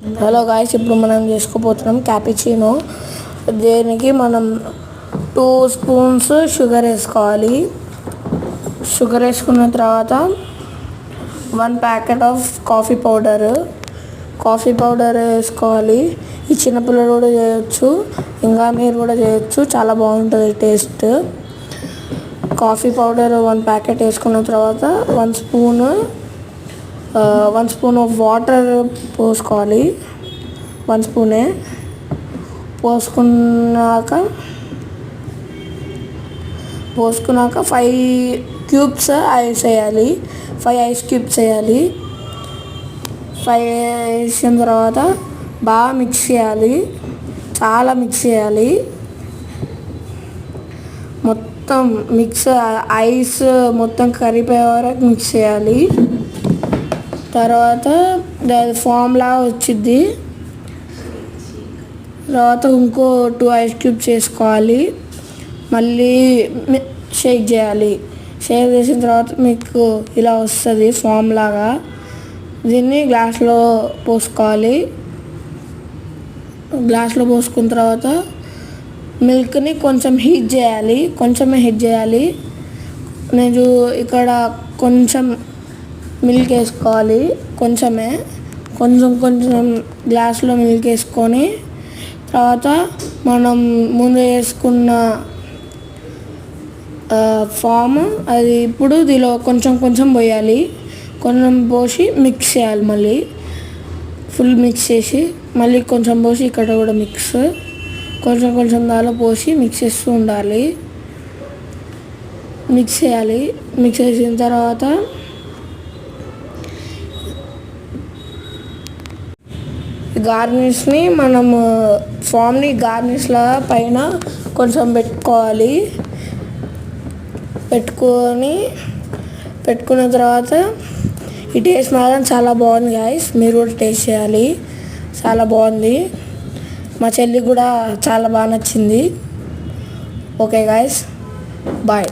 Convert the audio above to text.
Hello guys, ఇప్పుడు మనం చేసుకోబోతున్నాం క్యాపిచినో. దీనికి మనం 2 స్పూన్స్ షుగర్ వేసుకోవాలి. షుగర్ వేసుకున్న తర్వాత 1 ప్యాకెట్ ఆఫ్ కాఫీ పౌడర్ వేసుకోవాలి. ఈ చిన్నపిల్లలు కూడా చేయొచ్చు, ఇంకా మీరు కూడా చేయొచ్చు, చాలా బాగుంటుంది టేస్ట్. కాఫీ పౌడర్ 1 ప్యాకెట్ వేసుకున్న తర్వాత 1 స్పూన్ ఆఫ్ వాటర్ పోసుకోవాలి. 1 స్పూనే పోసుకున్నాక 5 క్యూబ్స్ ఐస్ వేయాలి. 5 ఐస్ క్యూబ్స్ వేయాలి. 5 వేసిన తర్వాత బాగా మిక్స్ చేయాలి, చాలా మిక్స్ చేయాలి. మొత్తం ఐస్ మొత్తం కరిగిపోయే వరకు మిక్స్ చేయాలి. తర్వాత దాని ఫామ్ లాగా వచ్చింది. తర్వాత ఇంకో 2 ఐస్ క్యూబ్స్ వేసుకోవాలి. మళ్ళీ షేక్ చేయాలి. షేక్ చేసిన తర్వాత మీకు ఇలా వస్తుంది ఫామ్ లాగా. దీన్ని గ్లాస్లో పోసుకోవాలి. గ్లాస్లో పోసుకున్న తర్వాత మిల్క్ని కొంచెం హీట్ చేయాలి. నేను ఇక్కడ కొంచెం మిల్క్ వేసుకోవాలి, కొంచెం గ్లాస్లో మిల్క్ వేసుకొని తర్వాత మనం ముందు వేసుకున్న ఫామ్ అది ఇప్పుడు దీనిలో కొంచెం పోయాలి. కొంచెం పోసి మిక్స్ చేయాలి. మళ్ళీ ఫుల్ మిక్స్ చేసి మళ్ళీ కొంచెం పోసి ఇక్కడ కూడా కొంచెం దానిలో పోసి మిక్స్ చేస్తూ ఉండాలి. మిక్స్ చేసిన తర్వాత గార్నిష్ని మనము ఫామ్ని గార్నిష్లా పైన కొంచెం పెట్టుకున్న తర్వాత ఈ టేస్ట్ మాత్రం చాలా బాగుంది గాయ్స్. మీరు కూడా టేస్ట్ చేయాలి, చాలా బాగుంది. మా చెల్లికి కూడా చాలా బాగా నచ్చింది. Okay guys, bye.